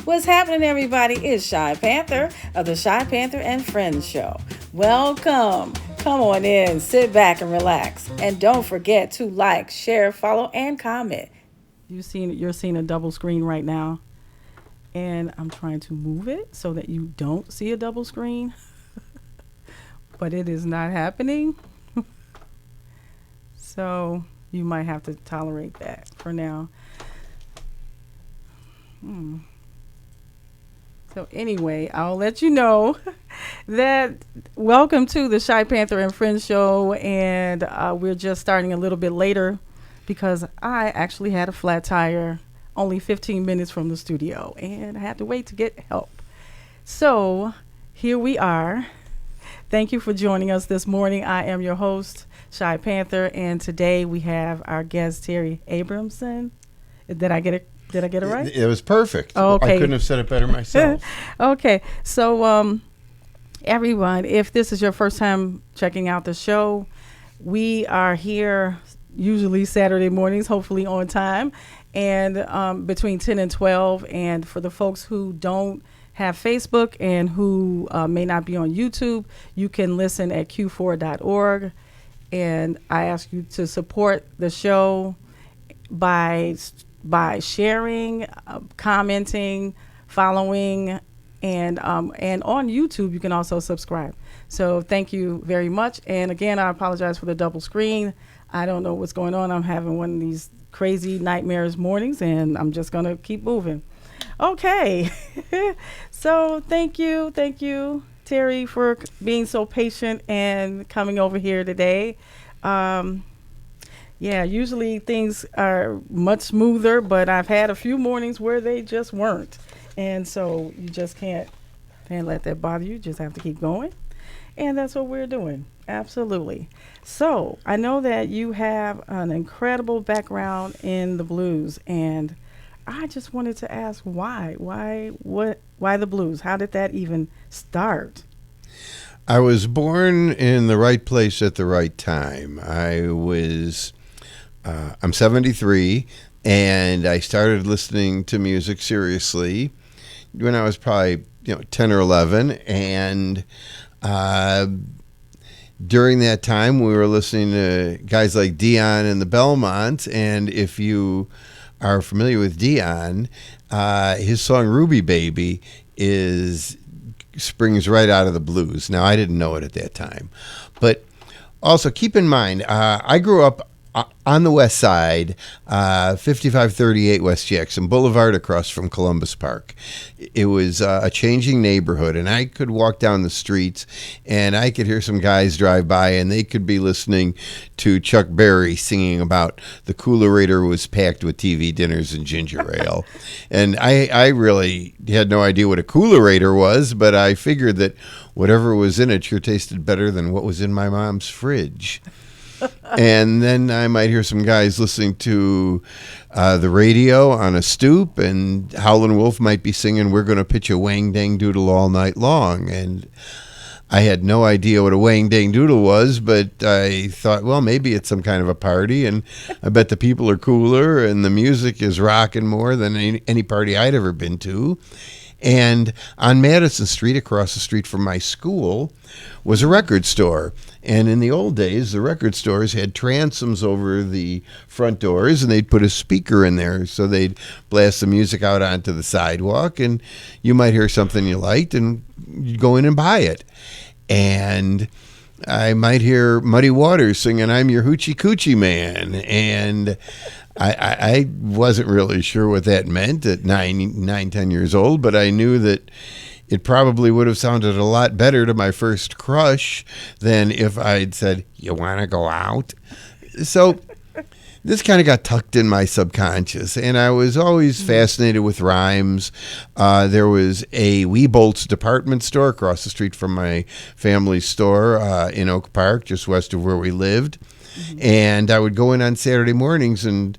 What's happening, everybody? It's Shy Panther of the Shy Panther and Friends Show. Welcome. Come on in, sit back and relax. And don't forget to like, share, follow, and comment. You're seeing a double screen right now. And I'm trying to move it so that you don't see a double screen. But it is not happening. So you might have to tolerate that for now. So anyway, I'll let you know that welcome to the Shy Panther and Friends Show. And we're just starting a little bit later because I actually had a flat tire only 15 minutes from the studio and I had to wait to get help. So here we are. Thank you for joining us this morning. I am your host, Shy Panther, and today we have our guest, Terry Abrahamson. Did I get it right? It was perfect. Oh, okay. I couldn't have said it better myself. Okay. So, everyone, if this is your first time checking out the show, we are here usually Saturday mornings, hopefully on time, and between 10 and 12. And for the folks who don't have Facebook and who may not be on YouTube, you can listen at q4.org. And I ask you to support the show by sharing, commenting, following, and on YouTube you can also subscribe. So thank you very much. And again, I apologize for the double screen. I don't know what's going on. I'm having one of these crazy nightmares mornings, and I'm just gonna keep moving. Okay. So thank you, Terry, for being so patient and coming over here today. Yeah, usually things are much smoother, but I've had a few mornings where they just weren't. And so you just can't let that bother you. You just have to keep going. And that's what we're doing. Absolutely. So I know that you have an incredible background in the blues, and I just wanted to ask why the blues? How did that even start? I was born in the right place at the right time. I'm 73, and I started listening to music seriously when I was probably 10 or 11, and during that time we were listening to guys like Dion and the Belmonts. And if you are familiar with Dion, his song Ruby Baby springs right out of the blues. Now, I didn't know it at that time, but also keep in mind, I grew up on the west side, 5538 West Jackson Boulevard, across from Columbus Park. It was a changing neighborhood, and I could walk down the streets and I could hear some guys drive by, and they could be listening to Chuck Berry singing about the coolerator was packed with TV dinners and ginger ale. And I really had no idea what a coolerator was, but I figured that whatever was in it sure tasted better than what was in my mom's fridge. And then I might hear some guys listening to the radio on a stoop, and Howlin' Wolf might be singing, "We're going to pitch a wang dang doodle all night long." And I had no idea what a wang dang doodle was, but I thought, well, maybe it's some kind of a party, and I bet the people are cooler and the music is rocking more than any party I'd ever been to. And on Madison Street, across the street from my school, was a record store. And in the old days, the record stores had transoms over the front doors, and they'd put a speaker in there. So they'd blast the music out onto the sidewalk, and you might hear something you liked, and you'd go in and buy it. And I might hear Muddy Waters singing, "I'm Your Hoochie Coochie Man." And I wasn't really sure what that meant at 10 years old, but I knew that it probably would have sounded a lot better to my first crush than if I'd said, "You want to go out?" So this kind of got tucked in my subconscious, and I was always fascinated with rhymes. There was a Weebolt's department store across the street from my family's store in Oak Park, just west of where we lived. And I would go in on Saturday mornings, and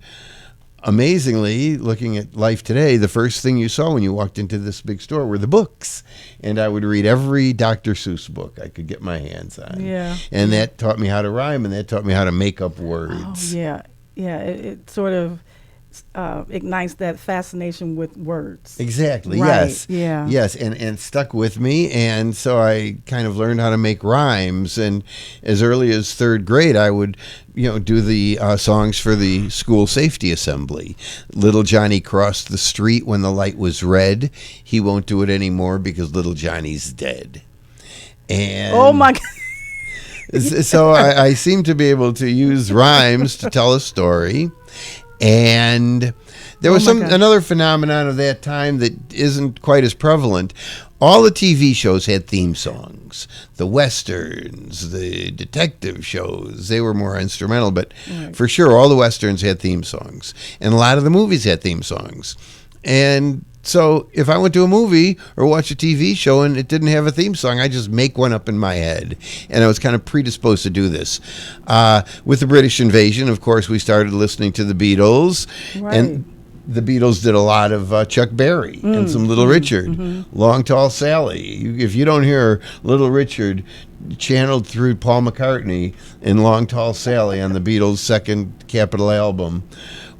amazingly, looking at life today, the first thing you saw when you walked into this big store were the books. And I would read every Dr. Seuss book I could get my hands on. Yeah. And that taught me how to rhyme, and that taught me how to make up words. Oh, yeah. Yeah, it sort of ignites that fascination with words. Exactly. Right, Yes. yeah. Yes, and stuck with me, and so I kind of learned how to make rhymes. And as early as third grade, I would, do the songs for the school safety assembly. Little Johnny crossed the street when the light was red. He won't do it anymore because little Johnny's dead. And Oh my God. so I seem to be able to use rhymes to tell a story. And there was another phenomenon of that time that isn't quite as prevalent. All the TV shows had theme songs. The westerns, the detective shows, they were more instrumental, but for sure all the westerns had theme songs. And a lot of the movies had theme songs. And so if I went to a movie or watch a TV show and it didn't have a theme song, I just make one up in my head. And I was kind of predisposed to do this. With the British invasion, of course, we started listening to the Beatles. Right. And the Beatles did a lot of Chuck Berry and some Little Richard, Long Tall Sally. If you don't hear Little Richard channeled through Paul McCartney in Long Tall Sally on the Beatles' second Capitol album,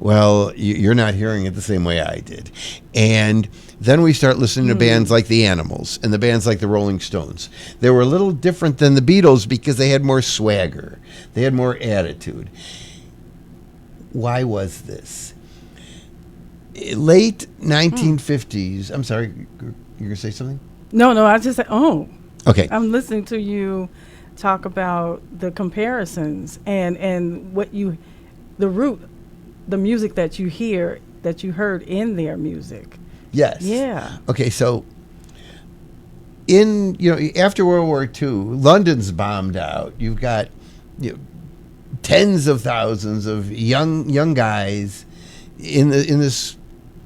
well, you're not hearing it the same way I did. And then we start listening to bands like the Animals and the bands like the Rolling Stones. They were a little different than the Beatles because they had more swagger. They had more attitude. Why was this? Late 1950s. I'm sorry, you're going to say something? No, I just said, Okay. I'm listening to you talk about the comparisons and what the root, the music that you hear, that you heard in their music. Yes. Yeah. Okay, so after World War II, London's bombed out. You've got tens of thousands of young guys in this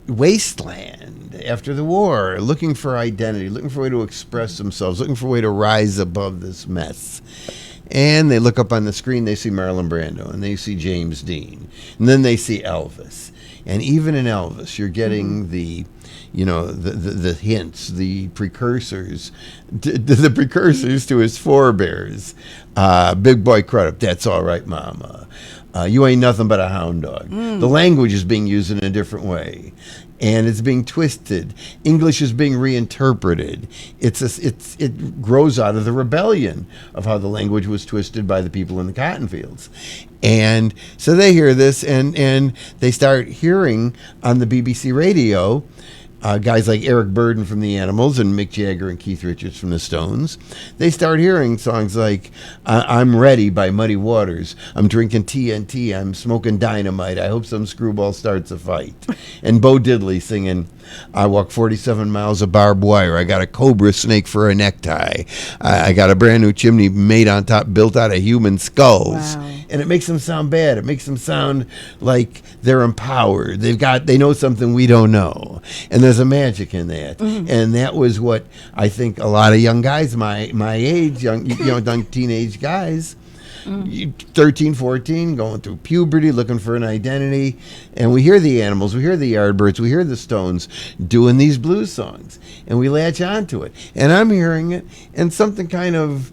wasteland after the war, looking for identity, looking for a way to express themselves, looking for a way to rise above this mess. And they look up on the screen, they see Marlon Brando, and they see James Dean, and then they see Elvis. And even in Elvis, you're getting the hints, the precursors, the precursors to his forebears. Big Boy Crudup, That's All Right, Mama. You Ain't Nothing But a Hound Dog. The language is being used in a different way, and it's being twisted. English is being reinterpreted. It grows out of the rebellion of how the language was twisted by the people in the cotton fields. And so they hear this, and they start hearing on the BBC radio guys like Eric Burdon from the Animals and Mick Jagger and Keith Richards from the Stones. They start hearing songs like I'm Ready by Muddy Waters, I'm Drinking TNT, I'm Smoking Dynamite, I Hope Some Screwball Starts a Fight. And Bo Diddley singing I Walk 47 Miles of Barbed Wire, I Got a Cobra Snake for a Necktie, I got a brand new chimney made on top, built out of human skulls. Wow. And it makes them sound bad. It makes them sound like they're empowered. They know something we don't know. And there's a magic in that. And that was what I think a lot of young guys my age, young teenage guys, 13, 14, going through puberty, looking for an identity. And we hear the Animals, we hear the Yardbirds, we hear the Stones doing these blues songs. And we latch onto it. And I'm hearing it, and something kind of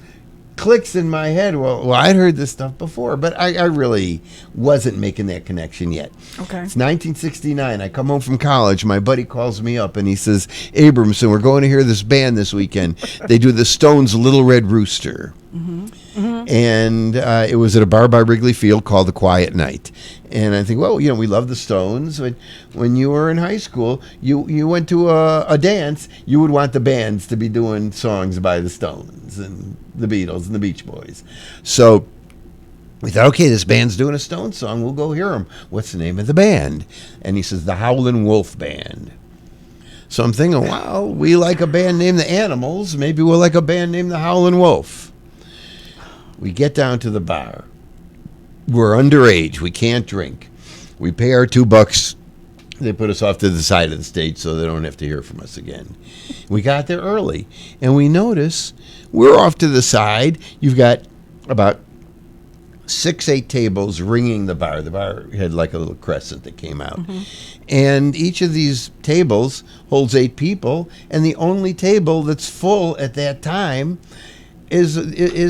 clicks in my head. Well, I'd heard this stuff before, but I really wasn't making that connection yet. Okay. It's 1969. I come home from college. My buddy calls me up and he says, Abrahamson, we're going to hear this band this weekend. They do the Stones' Little Red Rooster. And it was at a bar by Wrigley Field called The Quiet Night. And I think, well, we love the Stones. But when you were in high school, you went to a dance, you would want the bands to be doing songs by the Stones and the Beatles and the Beach Boys. So we thought, okay, this band's doing a Stones song. We'll go hear them. What's the name of the band? And he says, the Howlin' Wolf Band. So I'm thinking, well, we like a band named the Animals. Maybe we'll like a band named the Howlin' Wolf. We get down to the bar. We're underage. We can't drink. We pay our $2. They put us off to the side of the stage so they don't have to hear from us again. We got there early, and we notice we're off to the side. You've got about 6-8 tables ringing the bar. The bar had like a little crescent that came out. And each of these tables holds 8 people, and the only table that's full at that time is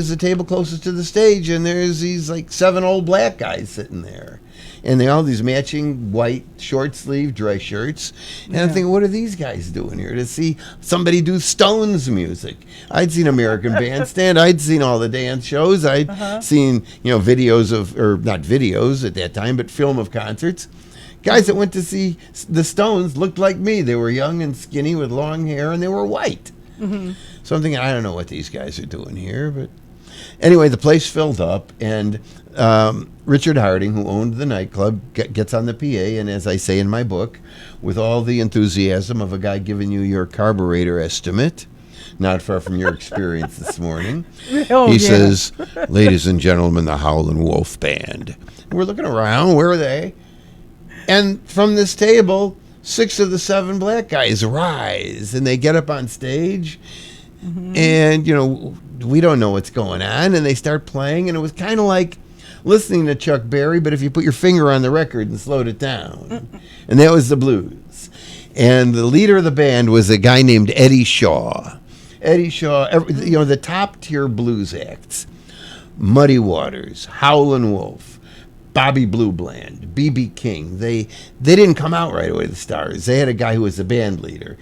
the table closest to the stage, and there's these like 7 old black guys sitting there. and they all these matching white short sleeve dress shirts. And I'm thinking, what are these guys doing here? To see somebody do Stones music. I'd seen American Bandstand. I'd seen all the dance shows. I'd seen, videos of, or not videos at that time, but film of concerts. Guys that went to see the Stones looked like me. They were young and skinny with long hair, and they were white. So I'm thinking, I don't know what these guys are doing here, but anyway, the place filled up, and Richard Harding, who owned the nightclub, gets on the PA, and as I say in my book, with all the enthusiasm of a guy giving you your carburetor estimate, not far from your experience this morning, he says, "Ladies and gentlemen, the Howlin' Wolf Band." And we're looking around, where are they? And from this table, 6 of the 7 black guys rise, and they get up on stage, and, we don't know what's going on, and they start playing, and it was kind of like listening to Chuck Berry, but if you put your finger on the record and slowed it down. And that was the blues. And the leader of the band was a guy named Eddie Shaw. Eddie Shaw, the top-tier blues acts, Muddy Waters, Howlin' Wolf, Bobby Blue Bland, B.B. King. They didn't come out right away, the stars. They had a guy who was the band leader.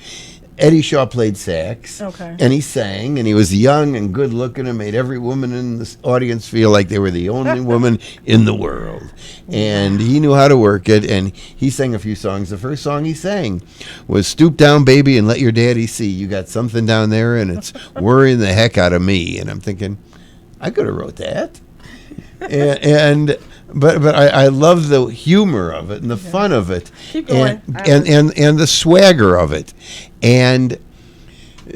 Eddie Shaw played sax, and he sang, and he was young and good-looking and made every woman in the audience feel like they were the only woman in the world. And he knew how to work it, and he sang a few songs. The first song he sang was "Stoop Down, Baby, and Let Your Daddy See. You got something down there, and it's worrying the heck out of me." And I'm thinking, I could have wrote that. But I love the humor of it and the fun of it, Keep going. and the swagger of it, and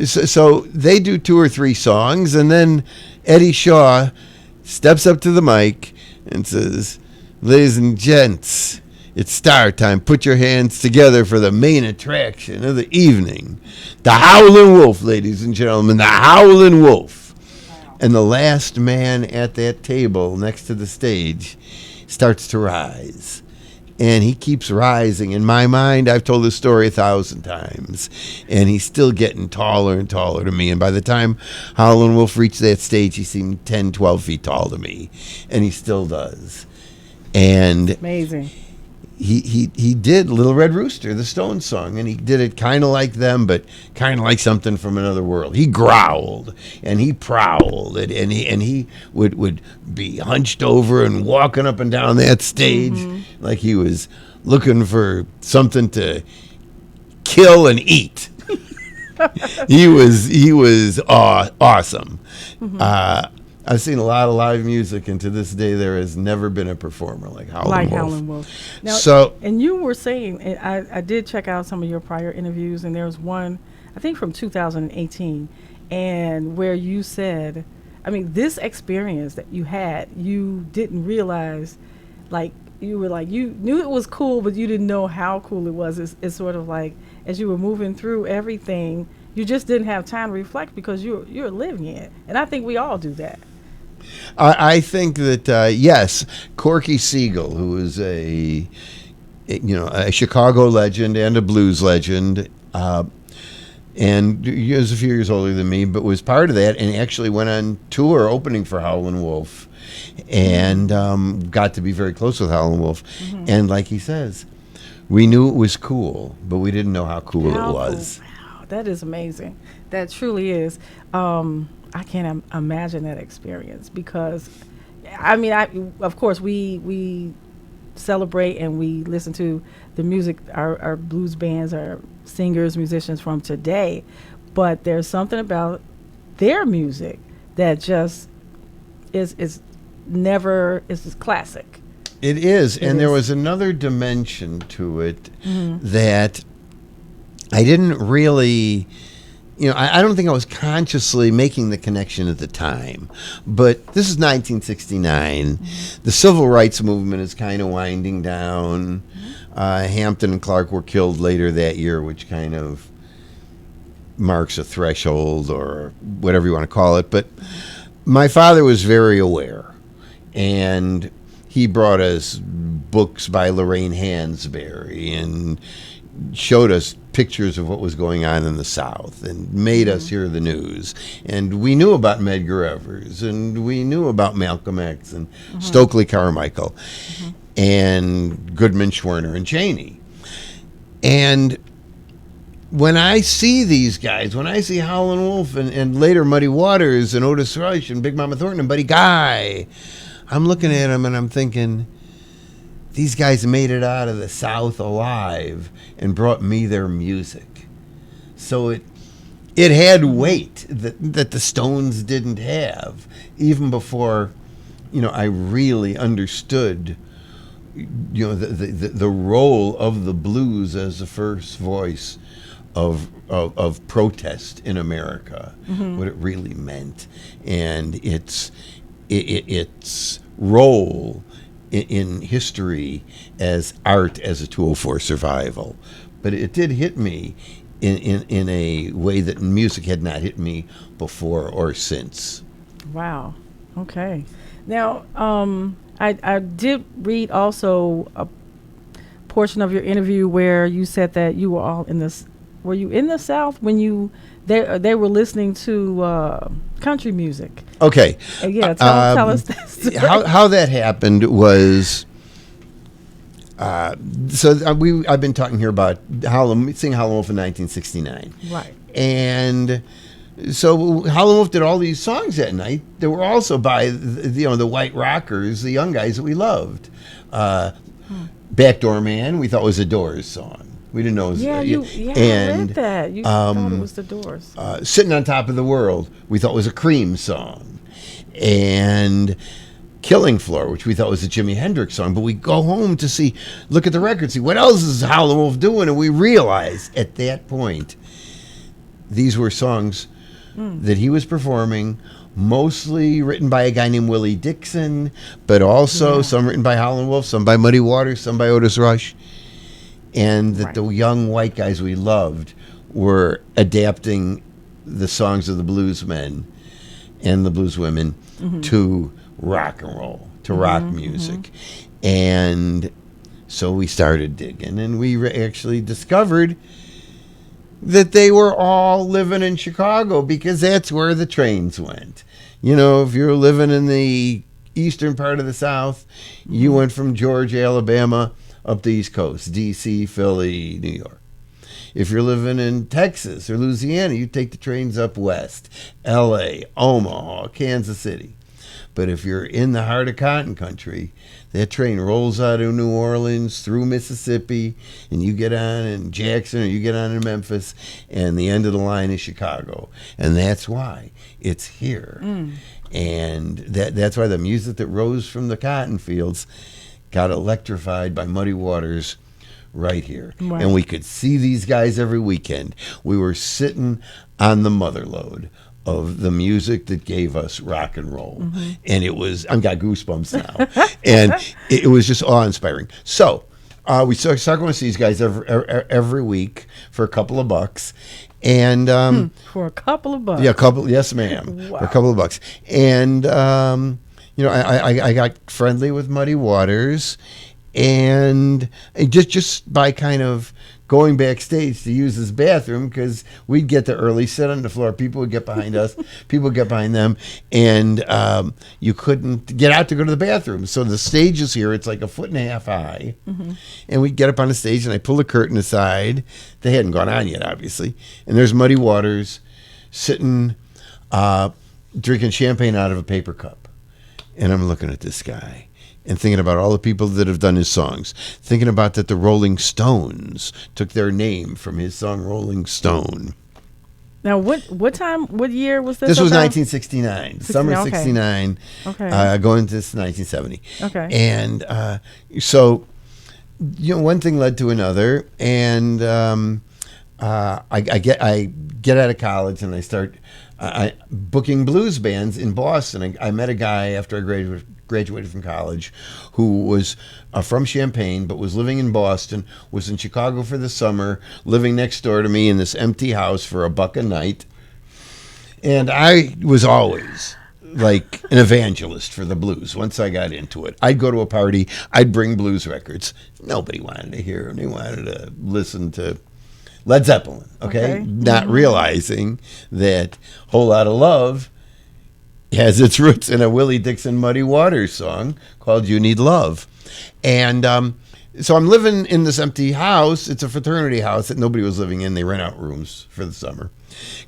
so they do 2 or 3 songs, and then Eddie Shaw steps up to the mic and says, "Ladies and gents, it's star time. Put your hands together for the main attraction of the evening, the Howlin' Wolf, ladies and gentlemen, the Howlin' Wolf." And the last man at that table next to the stage starts to rise. And he keeps rising. In my mind, I've told this story 1,000 times. And he's still getting taller and taller to me. And by the time Howlin' Wolf reached that stage, he seemed 10, 12 feet tall to me. And he still does. And amazing. He did Little Red Rooster, the Stones song, and he did it kind of like them, but kind of like something from another world. He growled and he prowled, and he would be hunched over and walking up and down that stage like he was looking for something to kill and eat. He was awesome. I've seen a lot of live music, and to this day, there has never been a performer like Howlin' Wolf. Now, and you were saying, I did check out some of your prior interviews, and there was one, I think from 2018, and where you said, this experience that you had, you didn't realize, you knew it was cool, but you didn't know how cool it was. It's sort of like, as you were moving through everything, you just didn't have time to reflect because you're living it. And I think we all do that. I think that yes, Corky Siegel, who is a Chicago legend and a blues legend, and he was a few years older than me, but was part of that and actually went on tour opening for Howlin' Wolf, and got to be very close with Howlin' Wolf. And like he says, we knew it was cool, but we didn't know how cool it was. Wow, that is amazing. That truly is. I can't imagine that experience because, of course, we celebrate and we listen to the music, our blues bands, our singers, musicians from today, but there's something about their music that just is classic. It is, and there was another dimension to it that I didn't really... I don't think I was consciously making the connection at the time, but this is 1969. The civil rights movement is kind of winding down. Hampton and Clark were killed later that year, which kind of marks a threshold or whatever you want to call it. But my father was very aware, and he brought us books by Lorraine Hansberry and showed us pictures of what was going on in the South and made us hear the news. And we knew about Medgar Evers, and we knew about Malcolm X and Stokely Carmichael. and Goodman, Schwerner, and Cheney. And when I see these guys, when I see Howlin' Wolf and later Muddy Waters and Otis Rush and Big Mama Thornton and Buddy Guy, I'm looking at them and I'm thinking, these guys made it out of the South alive and brought me their music. So it had weight that the Stones didn't have, even before, I really understood, the role of the blues as the first voice of protest in America, what it really meant, and its role in history as art as a tool for survival. But it did hit me in a way that music had not hit me before or since. Wow. Okay. Now, I did read also a portion of your interview where you said that you were all in this. Were you in the South when they were listening to country music? Okay. Yeah. Tell us that story. How that happened was. I've been talking here about singing Howlin' Wolf in 1969. Right. And so Howlin' Wolf did all these songs that night that were also by the white rockers, the young guys that we loved. Backdoor Man, we thought was a Doors song. We didn't know it was. I read that. You thought it was the Doors. Sitting on Top of the World, we thought was a Cream song. And Killing Floor, which we thought was a Jimi Hendrix song, but we go home to look at the record, see what else is Howlin' Wolf doing, and we realized at that point these were songs that he was performing, mostly written by a guy named Willie Dixon, but also some written by Howlin' Wolf, some by Muddy Waters, some by Otis Rush, and that the young white guys we loved were adapting the songs of the bluesmen and the blueswomen to rock and roll, to rock music. And so we started digging, and we actually discovered that they were all living in Chicago because that's where the trains went. If you're living in the eastern part of the South, you went from Georgia, Alabama, up the East Coast, D.C., Philly, New York. If you're living in Texas or Louisiana, you take the trains up west, L.A., Omaha, Kansas City. But if you're in the heart of cotton country, that train rolls out of New Orleans through Mississippi, and you get on in Jackson or you get on in Memphis, and the end of the line is Chicago. And that's why it's here. And that's why the music that rose from the cotton fields got electrified by Muddy Waters right here. Right. And we could see these guys every weekend. We were sitting on the motherlode of the music that gave us rock and roll. And it was, I've got goosebumps now. And it was just awe-inspiring. So we started going to see these guys every week for a couple of bucks. And for a couple of bucks? Yeah, yes, ma'am. Wow. For a couple of bucks. And, I got friendly with Muddy Waters. And just by kind of going backstage to use his bathroom, because we'd get there early, sit on the floor, people would get behind us, people would get behind them, and you couldn't get out to go to the bathroom. So the stage is here, it's like 1.5 feet high, and we'd get up on the stage, and I pull the curtain aside. They hadn't gone on yet, obviously, and there's Muddy Waters sitting, drinking champagne out of a paper cup, and I'm looking at this guy and thinking about all the people that have done his songs, thinking about that the Rolling Stones took their name from his song Rolling Stone. Now, what year was this? This was 1969, summer 69, going to 1970. Okay. And so, one thing led to another, and I get out of college and I start booking blues bands in Boston. I met a guy after I graduated from college who was from Champaign but was living in Boston, was in Chicago for the summer, living next door to me in this empty house for $1 a night. And I was always like an evangelist for the blues. Once I got into it, I'd go to a party, I'd bring blues records. Nobody wanted to hear them. They wanted to listen to Led Zeppelin, okay? Not realizing that Whole Lotta Love has its roots in a Willie Dixon Muddy Waters song called You Need Love. And so I'm living in this empty house. It's a fraternity house that nobody was living in. They rent out rooms for the summer.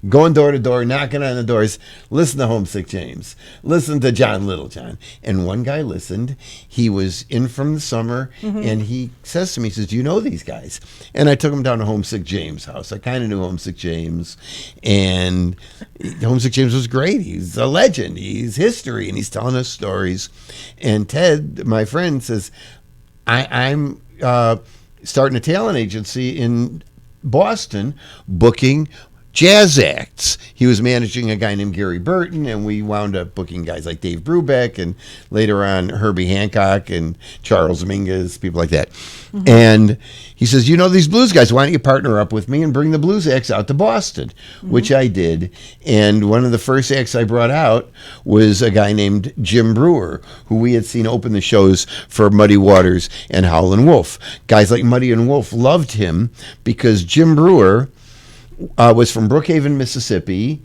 Going door to door, knocking on the doors. Listen to Homesick James. Listen to John Littlejohn. And one guy listened. He was in from the summer, and he says to me, he says, "Do you know these guys?" And I took him down to Homesick James' house. I kind of knew Homesick James, and Homesick James was great. He's a legend. He's history, and he's telling us stories. And Ted, my friend, says, I'm starting a talent agency in Boston, booking jazz acts. He was managing a guy named Gary Burton, and we wound up booking guys like Dave Brubeck and later on Herbie Hancock and Charles Mingus, people like that. And he says, "You know these blues guys, why don't you partner up with me and bring the blues acts out to Boston?" Which I did. And one of the first acts I brought out was a guy named Jim Brewer, who we had seen open the shows for Muddy Waters and Howlin' Wolf. Guys like Muddy and Wolf loved him because Jim Brewer was from Brookhaven, Mississippi,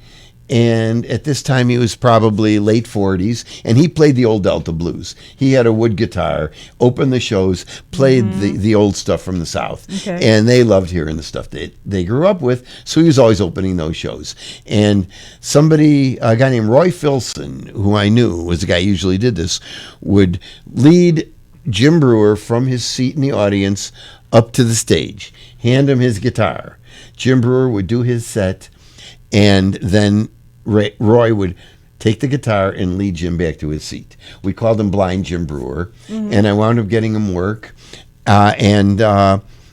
and at this time he was probably late 40s, and he played the old Delta blues. He had a wood guitar, opened the shows, played the old stuff from the South, and they loved hearing the stuff they grew up with, so he was always opening those shows. And somebody, a guy named Roy Filson, who I knew was the guy who usually did this, would lead Jim Brewer from his seat in the audience up to the stage, hand him his guitar. Jim Brewer would do his set, and then Roy would take the guitar and lead Jim back to his seat. We called him Blind Jim Brewer, and I wound up getting him work. And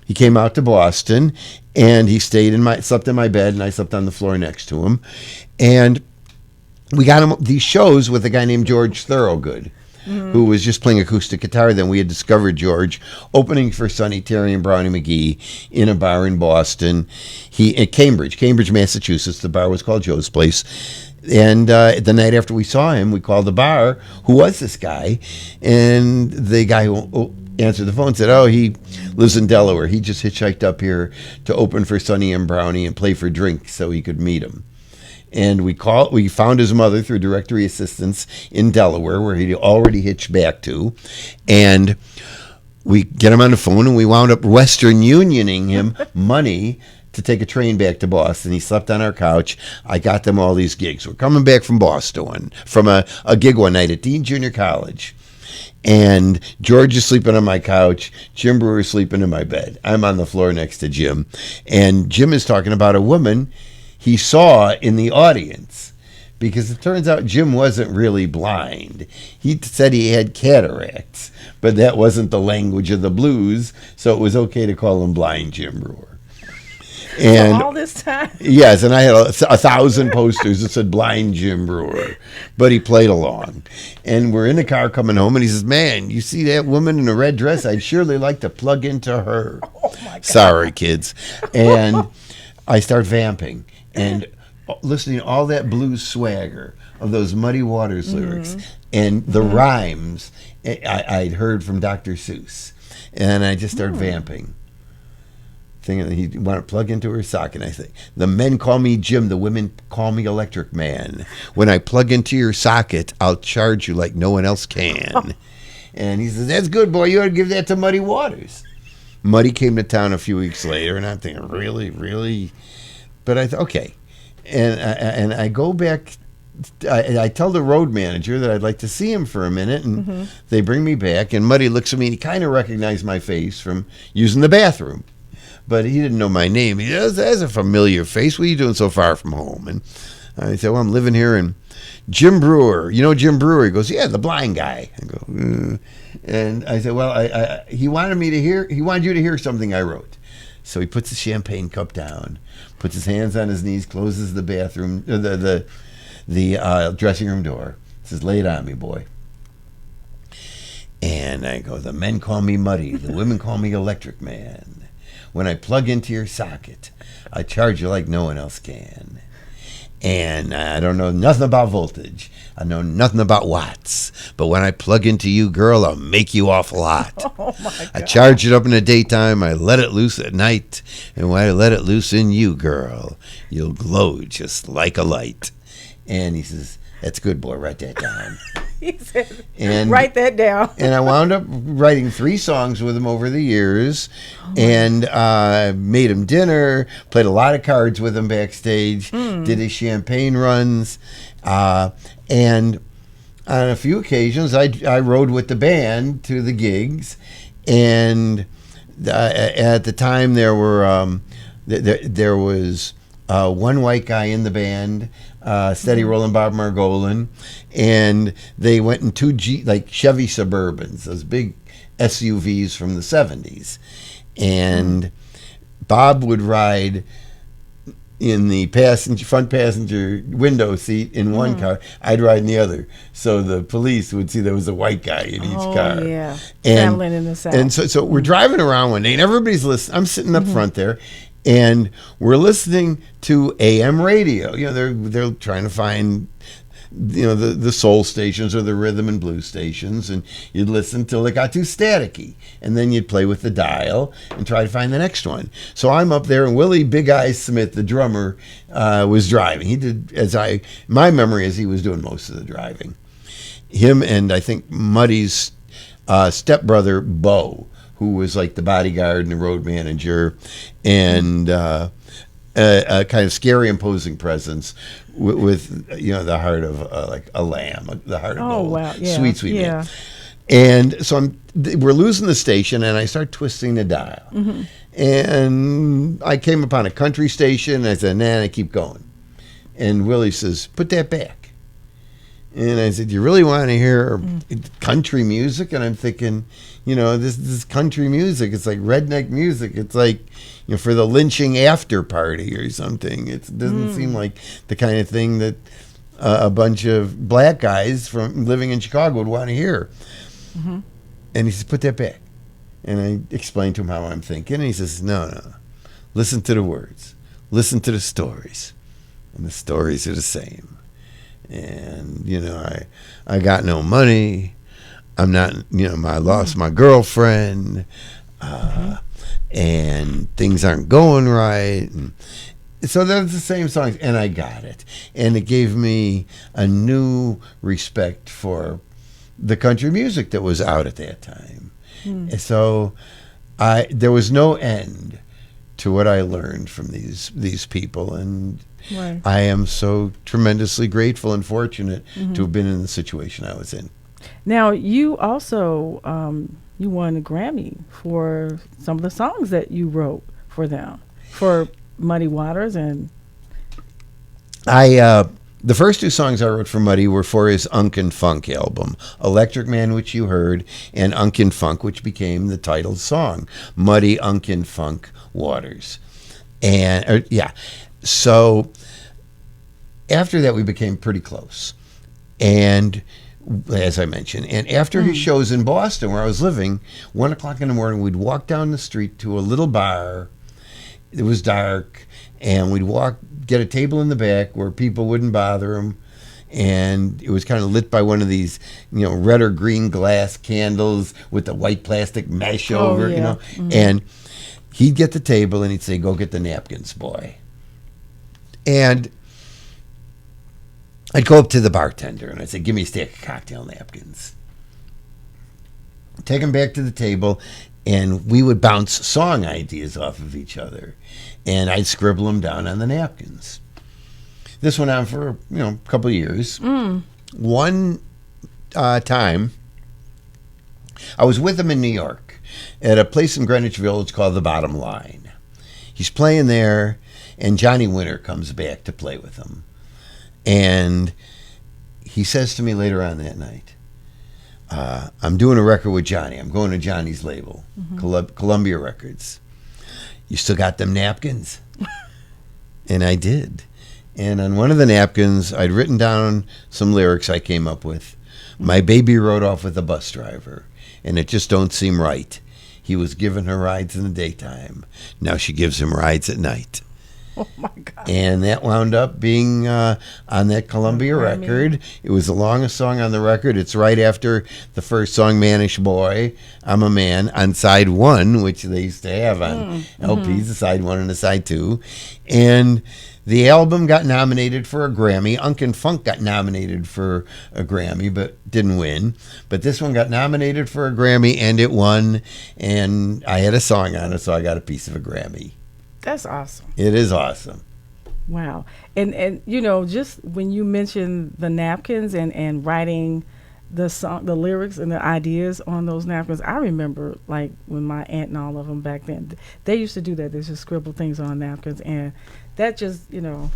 he came out to Boston, and he slept in my bed, and I slept on the floor next to him. And we got him these shows with a guy named George Thorogood, who was just playing acoustic guitar. Then we had discovered George opening for Sonny Terry and Brownie McGee in a bar in Boston. At Cambridge, Massachusetts. The bar was called Joe's Place. And the night after we saw him, we called the bar, "Who was this guy?" And the guy who answered the phone said, "Oh, he lives in Delaware. He just hitchhiked up here to open for Sonny and Brownie and play for drinks so he could meet him." And we found his mother through directory assistance in Delaware, where he'd already hitched back to. And we get him on the phone, and we wound up Western Unioning him money to take a train back to Boston. He slept on our couch. I got them all these gigs. We're coming back from Boston, from a gig one night at Dean Junior College. And George is sleeping on my couch. Jim Brewer is sleeping in my bed. I'm on the floor next to Jim. And Jim is talking about a woman he saw in the audience, because it turns out Jim wasn't really blind. He said he had cataracts, but that wasn't the language of the blues, so it was okay to call him Blind Jim Brewer. And so all this time? Yes, and I had 1,000 posters that said Blind Jim Brewer, but he played along. And we're in the car coming home, and he says, "Man, you see that woman in a red dress? I'd surely like to plug into her." Oh my God. Sorry, kids. And I start vamping and listening to all that blues swagger of those Muddy Waters lyrics and the rhymes I'd heard from Dr. Seuss. And I just started vamping, thinking that he'd want to plug into her socket. And I say, "The men call me Jim, the women call me Electric Man. When I plug into your socket, I'll charge you like no one else can." And he says, "That's good, boy. You ought to give that to Muddy Waters." Muddy came to town a few weeks later, and I'm thinking, really? But I thought, okay. And I go back. I tell the road manager that I'd like to see him for a minute, and they bring me back. And Muddy looks at me, and he kind of recognized my face from using the bathroom. But he didn't know my name. He says, "That's a familiar face. What are you doing so far from home?" And I said, "Well, I'm living here in Jim Brewer. You know Jim Brewer?" He goes, "Yeah, the blind guy." I go, And I said, "Well, he wanted you to hear something I wrote." So he puts the champagne cup down, puts his hands on his knees, closes the bathroom, the dressing room door. Says, "Lay it on me, boy." And I go, "The men call me Muddy, the women call me Electric Man. When I plug into your socket, I charge you like no one else can. And I don't know nothing about voltage. I know nothing about watts. But when I plug into you, girl, I'll make you awful hot. Oh my God. I charge it up in the daytime. I let it loose at night. And when I let it loose in you, girl, you'll glow just like a light." And he says, "That's good, boy. Write that down." He said, And write that down. And I wound up writing 3 songs with him over the years, and made him dinner, played a lot of cards with him backstage, did his champagne runs, and on a few occasions I rode with the band to the gigs, and at the time there were there was one white guy in the band, steady rolling Bob Margolin, and they went in 2 Chevy Suburbans, those big SUVs from the 70s, and Bob would ride in the front passenger window seat in one car. I'd ride in the other, so the police would see there was a white guy in each car. Oh yeah, traveling in the South. And so we're driving around one day, and everybody's listening. I'm sitting up front there, and we're listening to AM radio. You know, they're trying to find, you know, the soul stations or the rhythm and blues stations, and you'd listen till it got too staticky, and then you'd play with the dial and try to find the next one. So I'm up there, and Willie Big Eyes Smith, the drummer, was driving. He did, my memory is he was doing most of the driving. Him and I think Muddy's stepbrother Bo, who was like the bodyguard and the road manager, and a kind of scary, imposing presence with you know, the heart of like a lamb, the heart of gold. Wow, yeah, sweet man. And so we're losing the station, and I start twisting the dial, and I came upon a country station, and I said, "Nah," I keep going, and Willie says, "Put that back." And I said, "You really want to hear country music?" And I'm thinking, you know, this is country music. It's like redneck music. It's like, you know, for the lynching after party or something. It doesn't seem like the kind of thing that a bunch of black guys from living in Chicago would want to hear. And he says, "Put that back." And I explained to him how I'm thinking. And he says, no. Listen to the words. Listen to the stories. And the stories are the same. And, you know, I got no money. I'm not, you know, I lost my girlfriend, and things aren't going right. And so that's the same songs, and I got it. And it gave me a new respect for the country music that was out at that time. And so there was no end to what I learned from these people, and Right. I am so tremendously grateful and fortunate to have been in the situation I was in. Now, you also you won a Grammy for some of the songs that you wrote for them, for Muddy Waters, and the first 2 songs I wrote for Muddy were for his Unkin' Funk album, Electric Man, which you heard, and Unkin' Funk, which became the title song, Muddy Unkin' Funk Waters. And so after that, we became pretty close. And as I mentioned, and after his shows in Boston, where I was living, 1 o'clock in the morning, we'd walk down the street to a little bar. It was dark, and we'd get a table in the back where people wouldn't bother him. And it was kind of lit by one of these, you know, red or green glass candles with the white plastic mesh over, you know. And he'd get the table, and he'd say, "Go get the napkins, boy." And I'd go up to the bartender, and I'd say, "Give me a stack of cocktail napkins." Take them back to the table, and we would bounce song ideas off of each other. And I'd scribble them down on the napkins. This went on for, you know, a couple of years. One time, I was with him in New York at a place in Greenwich Village called The Bottom Line. He's playing there, and Johnny Winter comes back to play with him. And he says to me later on that night, "I'm doing a record with Johnny. I'm going to Johnny's label, Columbia Records. You still got them napkins?" And I did. And on one of the napkins, I'd written down some lyrics I came up with. "My baby rode off with a bus driver, and it just don't seem right. He was giving her rides in the daytime. Now she gives him rides at night." oh my God, And that wound up being on that Columbia record. It was the longest song on the record. It's right after the first song, "Mannish Boy, I'm a Man," on side 1, which they used to have on LPs, a side 1 and a side 2. And The album got nominated for a Grammy. Unkin' Funk got nominated for a Grammy, but didn't win. But this one got nominated for a Grammy, and it won. And I had a song on it, so I got a piece of a Grammy. That's awesome. It is awesome. Wow. And you know, just when you mentioned the napkins and writing the song, the lyrics and the ideas on those napkins, I remember like when my aunt and all of them back then, they used to do that. They just scribble things on napkins, and that just, you know,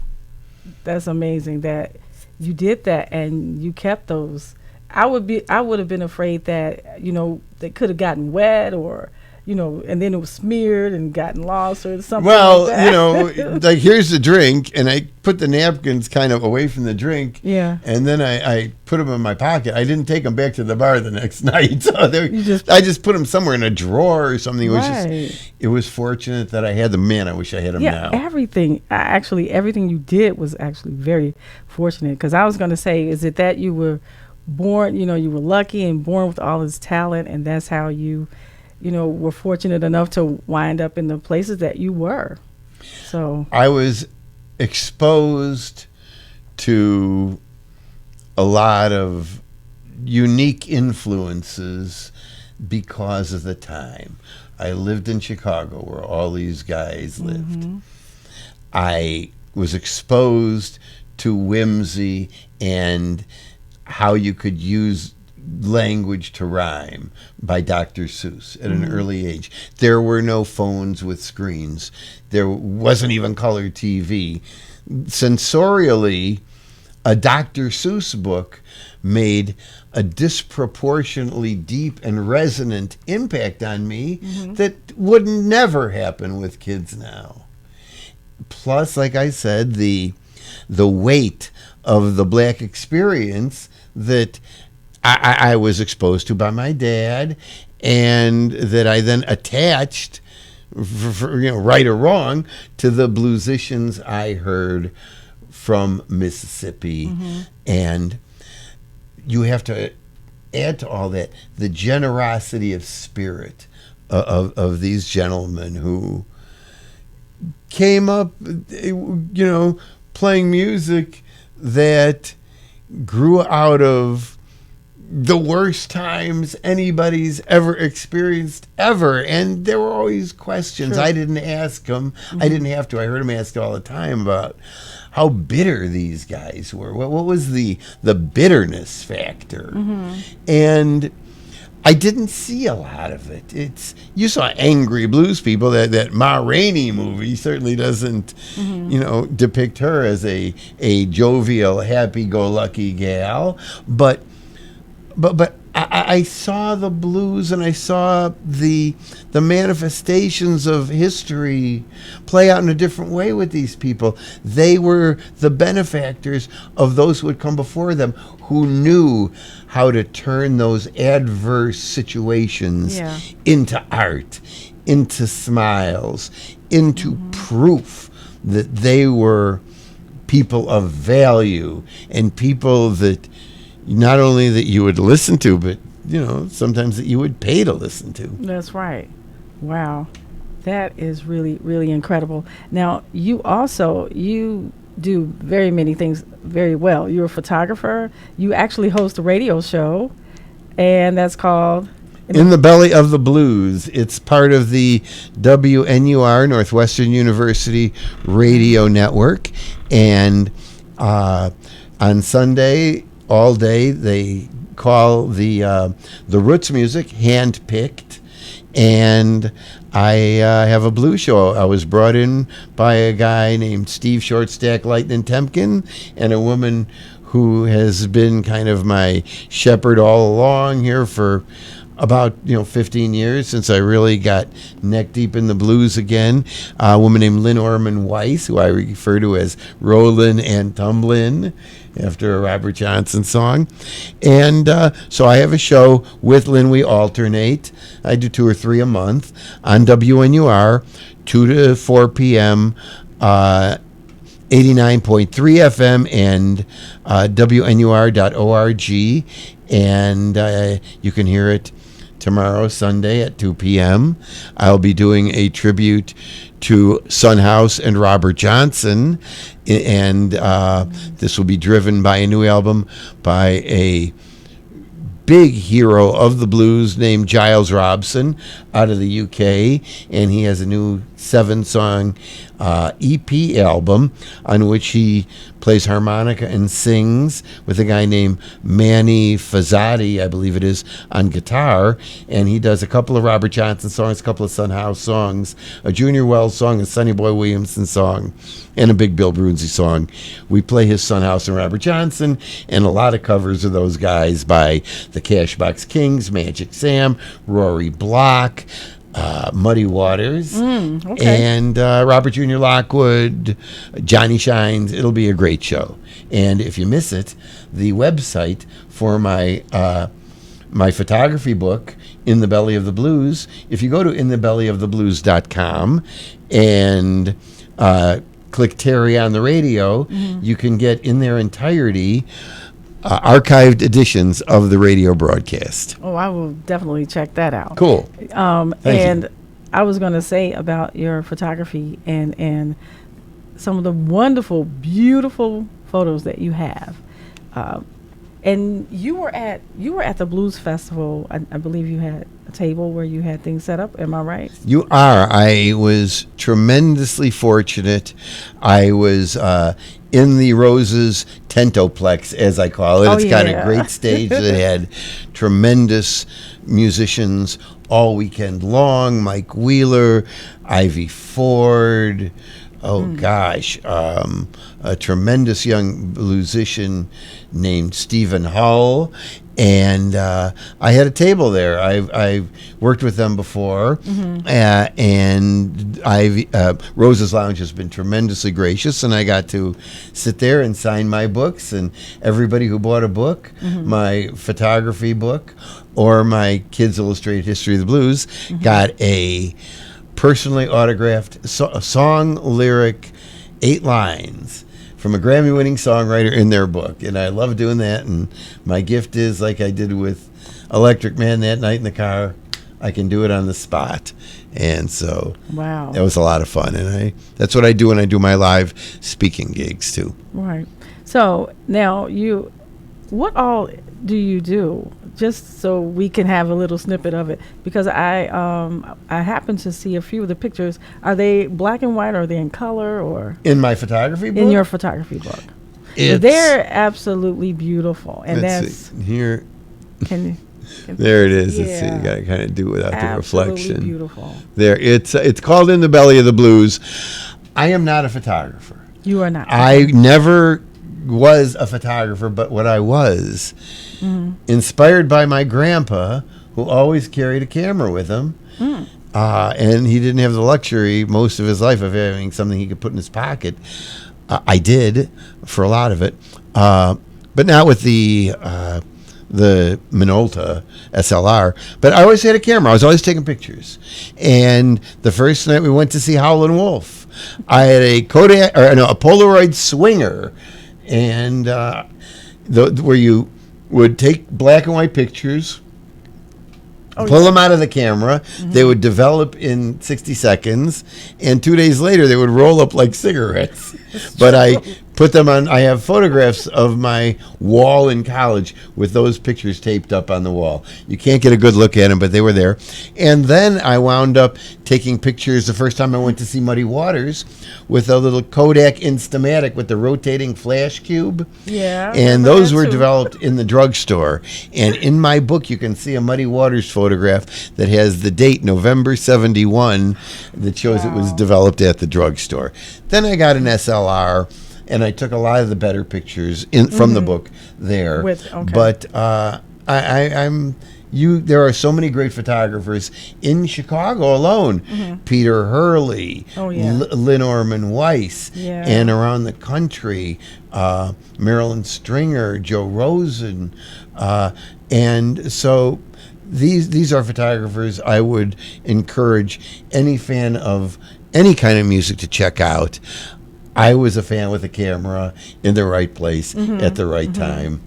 that's amazing that you did that and you kept those. I would have been afraid that, you know, they could have gotten wet or, you know, and then it was smeared and gotten lost or something. Well, like that. you know, like here's the drink, and I put the napkins kind of away from the drink. Yeah. And then I put them in my pocket. I didn't take them back to the bar the next night. So I just put them somewhere in a drawer or something. It was fortunate that I had them. Man, I wish I had them now. Everything you did was actually very fortunate. Because I was going to say, is it that you were born, you know, you were lucky and born with all this talent, and that's how you know, were fortunate enough to wind up in the places that you were. So I was exposed to a lot of unique influences because of the time. I lived in Chicago where all these guys lived. Mm-hmm. I was exposed to whimsy and how you could use language to rhyme by Dr. Seuss at an early age. There were no phones with screens. There wasn't even color TV. Sensorially, a Dr. Seuss book made a disproportionately deep and resonant impact on me that would never happen with kids now. Plus, like I said, the weight of the black experience that I was exposed to by my dad, and that I then attached, for, you know, right or wrong, to the bluesicians I heard from Mississippi. And you have to add to all that the generosity of spirit of these gentlemen who came up, you know, playing music that grew out of the worst times anybody's ever experienced ever. And there were always questions. Sure. I didn't ask them. I didn't have to. I heard them ask all the time about how bitter these guys were. What was the bitterness factor? And I didn't see a lot of it. You saw angry blues people. That Ma Rainey movie certainly doesn't, you know, depict her as a jovial, happy-go-lucky gal. But I saw the blues, and I saw the manifestations of history play out in a different way with these people. They were the benefactors of those who had come before them, who knew how to turn those adverse situations into art, into smiles, into proof that they were people of value and people that not only that you would listen to, but, you know, sometimes that you would pay to listen to. That's right. Wow. That is really, really incredible. Now, you do very many things very well. You're a photographer. You actually host a radio show, and that's called In the Belly of the Blues. It's part of the WNUR, Northwestern University Radio Network. And on Sunday, all day, they call the roots music hand-picked, and I have a blues show. I was brought in by a guy named Steve Shortstack Lightning Temkin, and a woman who has been kind of my shepherd all along here for about 15 years, since I really got neck deep in the blues again. A woman named Lynn Orman Weiss, who I refer to as Rollin' and Tumblin', after a Robert Johnson song. And so I have a show with Lynn. We alternate. I do 2 or 3 a month on WNUR, 2 to 4 p.m., 89.3 FM and WNUR.org. And you can hear it tomorrow, Sunday at 2 p.m. I'll be doing a tribute to Son House and Robert Johnson, and this will be driven by a new album by a big hero of the blues named Giles Robson out of the UK, and he has a new 7-song EP album on which he plays harmonica and sings with a guy named Manny Fazzati, I believe it is, on guitar, and he does a couple of Robert Johnson songs, a couple of Son House songs, a Junior Wells song, a Sonny Boy Williamson song, and a big Bill Brunzi song. We play his Son House and Robert Johnson, and a lot of covers of those guys by the Cashbox Kings, Magic Sam, Rory Block, Muddy Waters, and Robert Jr. Lockwood, Johnny Shines. It'll be a great show. And if you miss it, the website for my my photography book, In the Belly of the Blues, if you go to inthebellyoftheblues.com and click Terry on the radio, you can get in their entirety archived editions of the radio broadcast. Oh, I will definitely check that out. Cool. And you. I was going to say about your photography and some of the wonderful, beautiful photos that you have. And you were at the Blues Festival. I believe you had a table where you had things set up. Am I right? You are. I was tremendously fortunate. I was in the Roses Tentoplex, as I call it. It's got a great stage that had tremendous musicians all weekend long. Mike Wheeler, Ivy Ford. Oh, gosh. A tremendous young bluesician named Stephen Hull. And I had a table there. I've worked with them before. And Rose's Lounge has been tremendously gracious. And I got to sit there and sign my books. And everybody who bought a book, my photography book, or my Kids Illustrated History of the Blues, got a personally autographed song lyric, 8 lines from a Grammy-winning songwriter in their book. And I love doing that. And my gift is, like I did with Electric Man that night in the car, I can do it on the spot. And so that was a lot of fun. And that's what I do when I do my live speaking gigs, too. Right. So now what all do you do? Just so we can have a little snippet of it, because I happen to see a few of the pictures. Are they black and white, or are they in color, or in my photography book? In your photography book, they're absolutely beautiful, and that's here. Can there it is. Yeah. You got to kind of do it without the reflection. Beautiful. There, it's called In the Belly of the Blues. I am not a photographer. You are not. I never was a photographer, but what I was, inspired by my grandpa, who always carried a camera with him, and he didn't have the luxury most of his life of having something he could put in his pocket. I did for a lot of it, but not with the Minolta SLR. But I always had a camera. I was always taking pictures. And the first night we went to see Howlin' Wolf, I had a Polaroid Swinger. And where you would take black and white pictures, pull them out of the camera. They would develop in 60 seconds, and 2 days later they would roll up like cigarettes. But I put them on. I have photographs of my wall in college with those pictures taped up on the wall. You can't get a good look at them, but they were there. And then I wound up taking pictures the first time I went to see Muddy Waters with a little Kodak Instamatic with the rotating flash cube. Yeah. And those were developed in the drugstore. And in my book, you can see a Muddy Waters photograph that has the date November 71 that shows it was developed at the drugstore. Then I got an SLR, and I took a lot of the better pictures from the book there. But there are so many great photographers in Chicago alone. Peter Hurley, Lynn Orman Weiss, and around the country, Marilyn Stringer, Joe Rosen. And so these are photographers I would encourage any fan of any kind of music to check out. I was a fan with a camera in the right place at the right time.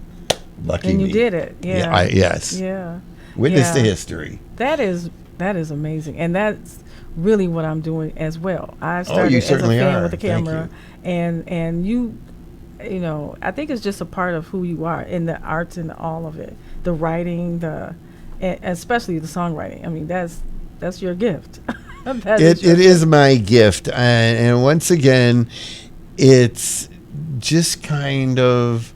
Lucky me. And you did it. Yeah. Yes. Yeah. Witness to history. That is amazing, and that's really what I'm doing as well. I started you as a certainly fan are. with the Thank camera, and you know, I think it's just a part of who you are in the arts and all of it, the writing, especially the songwriting. I mean, that's your gift. It is my gift, and once again, it's just kind of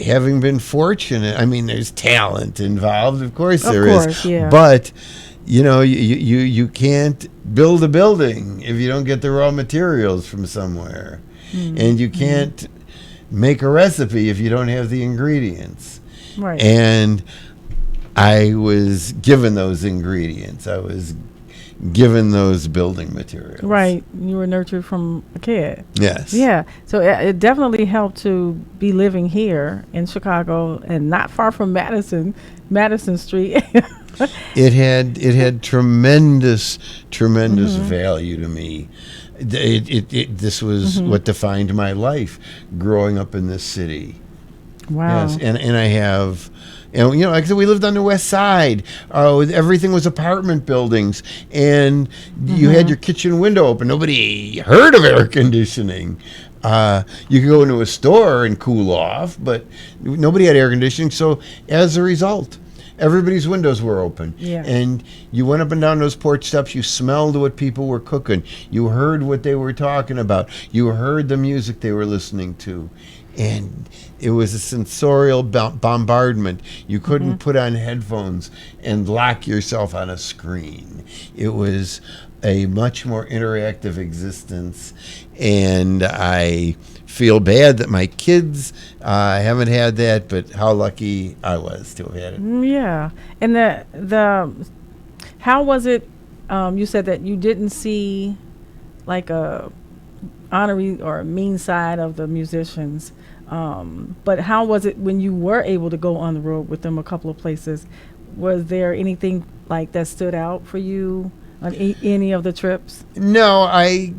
having been fortunate. I mean, there's talent involved, of course there is, yeah. but you know, you can't build a building if you don't get the raw materials from somewhere, and you can't make a recipe if you don't have the ingredients. Right. And I was given those ingredients. I was given those building materials. Right. You were nurtured from a kid. Yes. Yeah. So it definitely helped to be living here in Chicago and not far from Madison Street. It had tremendous value to me. This was what defined my life growing up in this city. Wow. Yes, and I have, and you know, like I said, we lived on the west side. Everything was apartment buildings, and you had your kitchen window open. Nobody heard of air conditioning. You could go into a store and cool off, but nobody had air conditioning. So as a result, everybody's windows were open. Yeah. And you went up and down those porch steps. You smelled what people were cooking. You heard what they were talking about. You heard the music they were listening to. And it was a sensorial bombardment. You couldn't put on headphones and lock yourself on a screen. It was a much more interactive existence. And I feel bad that my kids haven't had that, but how lucky I was to have had it. Yeah. And how was it? You said that you didn't see like a honorary or a mean side of the musicians. But how was it when you were able to go on the road with them a couple of places? Was there anything like that stood out for you on any of the trips? No, I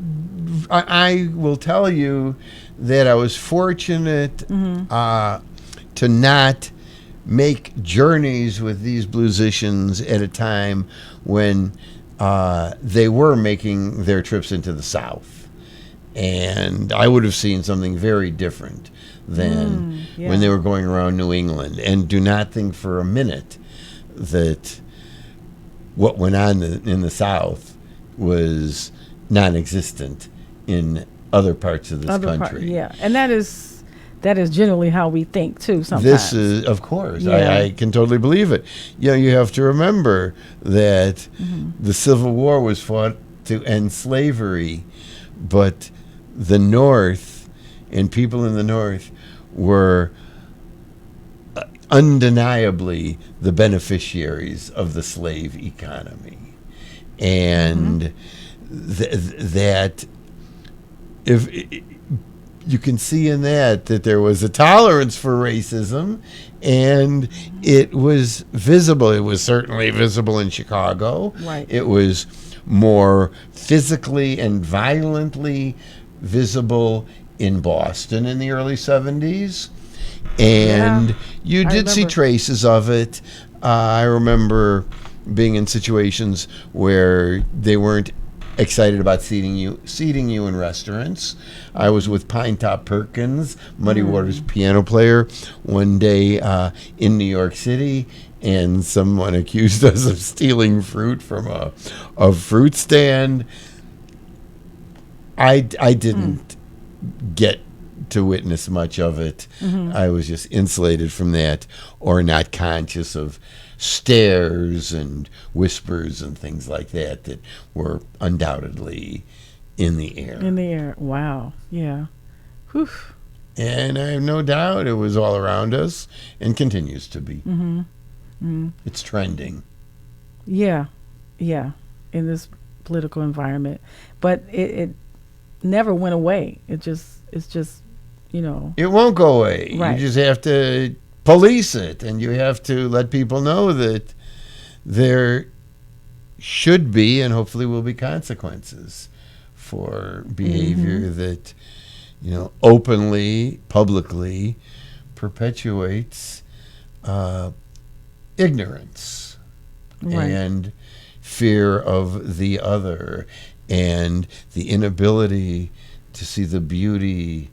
will tell you that I was fortunate to not make journeys with these bluesicians at a time when they were making their trips into the South. And I would have seen something very different than when they were going around New England. And do not think for a minute that what went on in the South was non-existent in other parts of this country. And that is generally how we think too sometimes. This is, of course, I can totally believe it. You know, you have to remember that the Civil War was fought to end slavery, but the North and people in the North were undeniably the beneficiaries of the slave economy. And that if you can see in that there was a tolerance for racism, and it was visible. It was certainly visible in Chicago. Right. It was more physically and violently visible in Boston in the early 70s. And you did see traces of it. I remember being in situations where they weren't excited about seating you in restaurants. I was with Pinetop Perkins, Muddy Waters piano player, one day in New York City, and someone accused us of stealing fruit from a fruit stand. I didn't get to witness much of it. I was just insulated from that, or not conscious of stares and whispers and things like that were undoubtedly in the air. In the air. Wow. Yeah. Whew. And I have no doubt it was all around us and continues to be. It's trending. Yeah. In this political environment. But it never went away. It's just, you know. It won't go away. Right. You just have to police it, and you have to let people know that there should be and hopefully will be consequences for behavior that, you know, openly, publicly perpetuates ignorance. Right. and fear of the other and the inability to see the beauty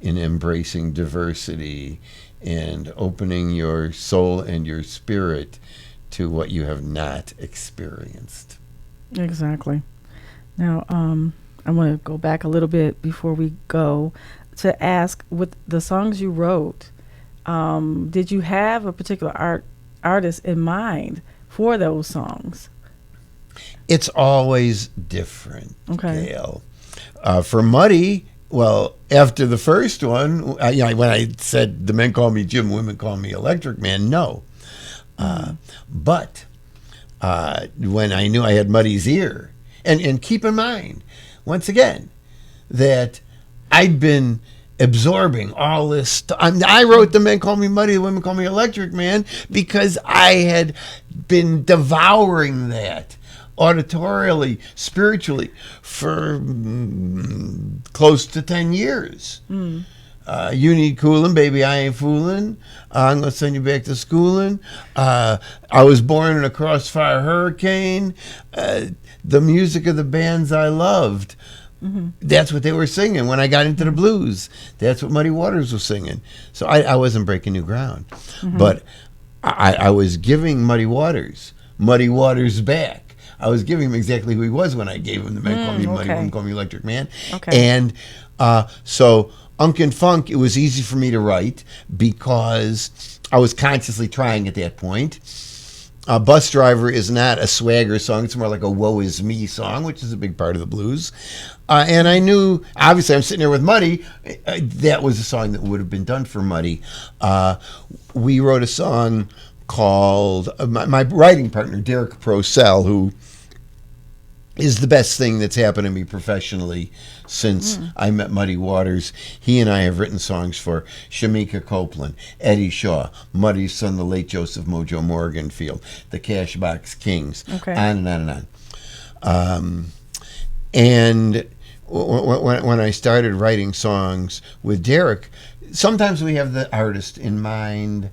in embracing diversity and opening your soul and your spirit to what you have not experienced. Exactly. Now, I want to go back a little bit before we go to ask, with the songs you wrote, did you have a particular artist in mind for those songs? It's always different, Okay. Gail. For Muddy, well, after the first one, when I said the men call me Jim, women call me Electric Man, no. But when I knew I had Muddy's ear, and keep in mind, once again, that I'd been absorbing all this stuff. I wrote the men call me Muddy, the women call me Electric Man, because I had been devouring that auditorially, spiritually, for close to 10 years. You need coolin', baby, I ain't foolin'. I'm going to send you back to schoolin'. I was born in a crossfire hurricane. The music of the bands I loved. That's what they were singing when I got into the blues. That's what Muddy Waters was singing. So I wasn't breaking new ground. But I was giving Muddy Waters back. I was giving him exactly who he was when I gave him the men call me Muddy, women call me Electric Man. And so Unk and Funk, it was easy for me to write because I was consciously trying at that point. Bus Driver is not a swagger song. It's more like a woe is me song, which is a big part of the blues. And I knew, obviously, I'm sitting there with Muddy. That was a song that would have been done for Muddy. We wrote a song called, my writing partner, Derrick Procell, who is the best thing that's happened to me professionally since I met Muddy Waters. He and I have written songs for Shamika Copeland, Eddie Shaw, Muddy's son, the late Joseph Mojo Morganfield, the Cashbox Kings, on and on and on. And when I started writing songs with Derrick, sometimes we have the artist in mind.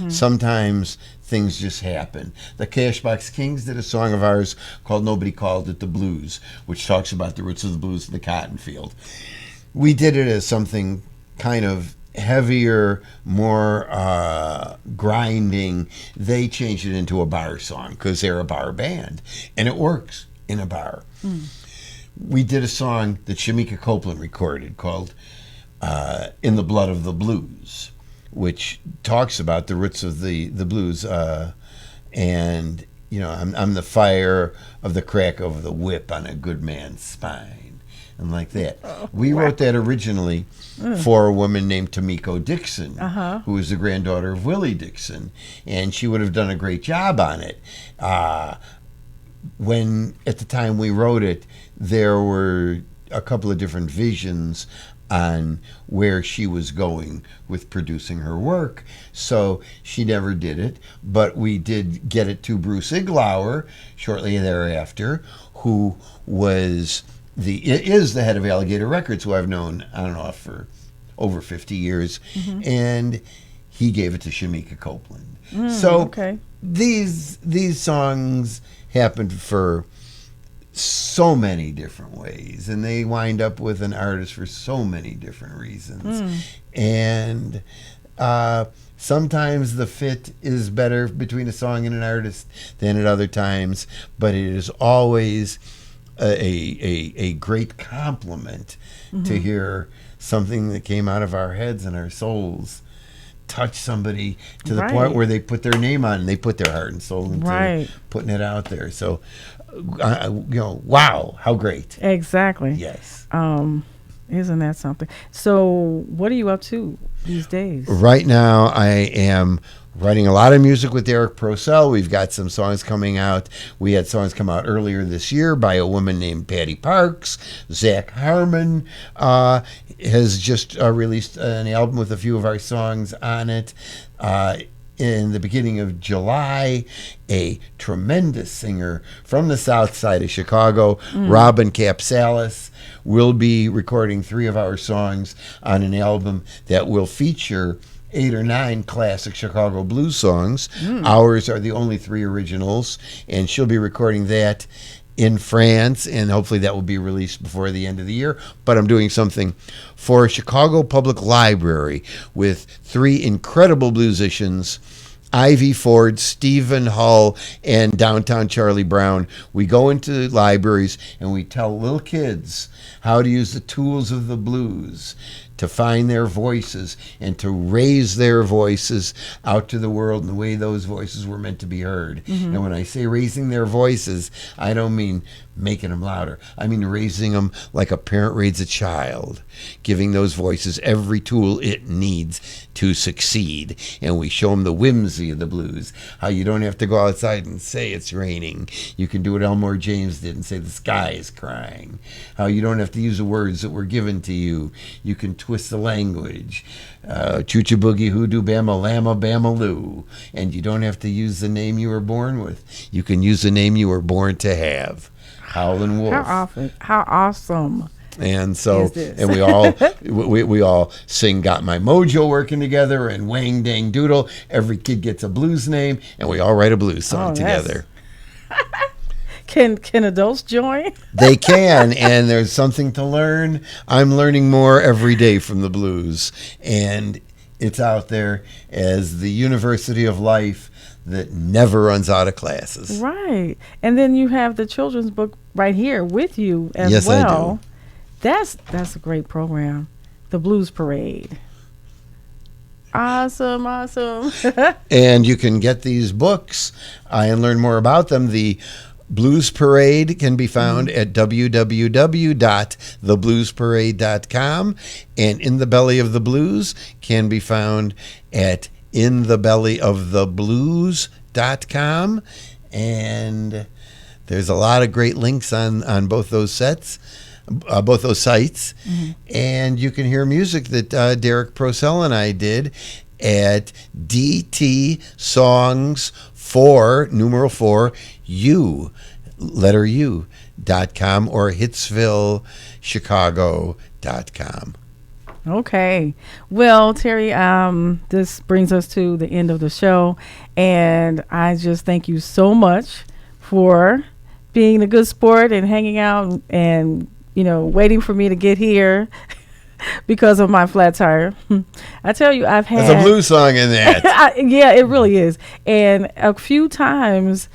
Sometimes things just happen. The Cashbox Kings did a song of ours called Nobody Called It the Blues, which talks about the roots of the blues in the cotton field. We did it as something kind of heavier, more grinding. They changed it into a bar song because they're a bar band, and it works in a bar. We did a song that Shamika Copeland recorded called In the Blood of the Blues, which talks about the roots of the blues, and I'm the fire of the crack of the whip on a good man's spine, and like that. We wrote that originally for a woman named Tamiko Dixon, who was the granddaughter of Willie Dixon, and she would have done a great job on it. When at the time we wrote it, there were a couple of different visions on where she was going with producing her work, so she never did it, but we did get it to Bruce Iglauer shortly thereafter, who is the head of Alligator Records, who I've known on and off for over 50 years, and he gave it to Shamika Copeland. These songs happened for so many different ways, and they wind up with an artist for so many different reasons. And sometimes the fit is better between a song and an artist than at other times, but it is always a great compliment to hear something that came out of our heads and our souls touch somebody to the point where they put their name on and they put their heart and soul into putting it out there. So wow, how great. Exactly. Yes. Isn't that something? So what are you up to these days? Right now I am writing a lot of music with Derrick Procell. We've got some songs coming out. We had songs come out earlier this year by a woman named Patty Parks. Zach Harmon has just released an album with a few of our songs on it. In the beginning of July, a tremendous singer from the south side of Chicago, Robin Capsalis, will be recording 3 of our songs on an album that will feature 8 or 9 classic Chicago blues songs. Ours are the only 3 originals, and she'll be recording that in France, and hopefully that will be released before the end of the year. But I'm doing something for Chicago Public Library with 3 incredible bluesicians, Ivy Ford, Stephen Hull, and downtown Charlie Brown. We go into libraries and we tell little kids how to use the tools of the blues to find their voices and to raise their voices out to the world in the way those voices were meant to be heard. And when I say raising their voices, I don't mean making them louder. I mean raising them like a parent raises a child, giving those voices every tool it needs to succeed. And we show them the whimsy of the blues, how you don't have to go outside and say it's raining. You can do what Elmore James did and say the sky is crying. How you don't have to use the words that were given to you. You can twist the language. Choo-choo boogie hoodoo bama lama bama loo. And you don't have to use the name you were born with. You can use the name you were born to have. Howlin' Wolf. How awesome. And so, is this? and we all we all sing "Got My Mojo Working Together" and "Wang Dang Doodle." Every kid gets a blues name, and we all write a blues song together. Can adults join? They can, and there's something to learn. I'm learning more every day from the blues, and it's out there as the University of Life that never runs out of classes. Right. And then you have the children's book right here with you as Yes, well. I do. That's a great program. The Blues Parade. Awesome. And you can get these books and learn more about them. The Blues Parade can be found at www.thebluesparade.com, and In the Belly of the Blues can be found at inthebellyoftheblues.com. And there's a lot of great links on both those sites. And you can hear music that Derrick Procell and I did at DT Songs 4 U.com or HitsvilleChicago.com. Okay. Well, Terry, this brings us to the end of the show, and I just thank you so much for being a good sport and hanging out and, waiting for me to get here because of my flat tire. I tell you, I've had... There's a blues song in that. Yeah, it really is. And a few times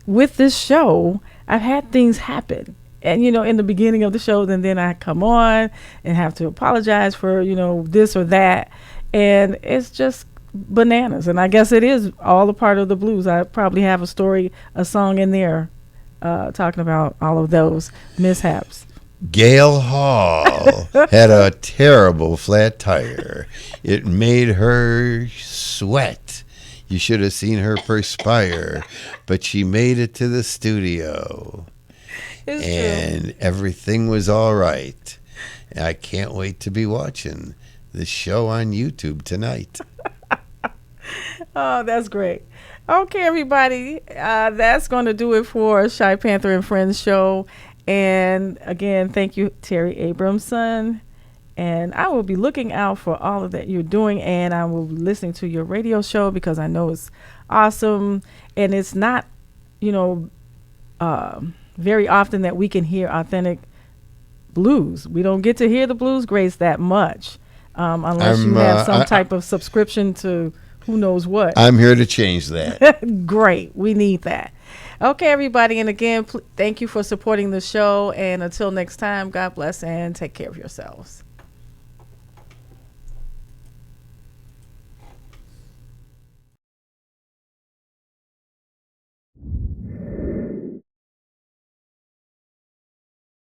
with this show, I've had things happen. And, in the beginning of the show, and then I come on and have to apologize for, this or that. And it's just bananas. And I guess it is all a part of the blues. I probably have a song in there talking about all of those mishaps. Gail Hall had a terrible flat tire. It made her sweat. You should have seen her perspire. But she made it to the studio. And everything was all right. I can't wait to be watching the show on YouTube tonight. Oh, that's great. Okay, everybody. That's going to do it for Shy Panther and Friends show. And again, thank you, Terry Abrahamson. And I will be looking out for all of that you're doing. And I will be listening to your radio show because I know it's awesome. And it's not, very often that we can hear authentic blues. We don't get to hear the blues greats that much unless you have some type of subscription to who knows what. I'm here to change that. Great. We need that. Okay, everybody. And again, thank you for supporting the show. And until next time, God bless and take care of yourselves.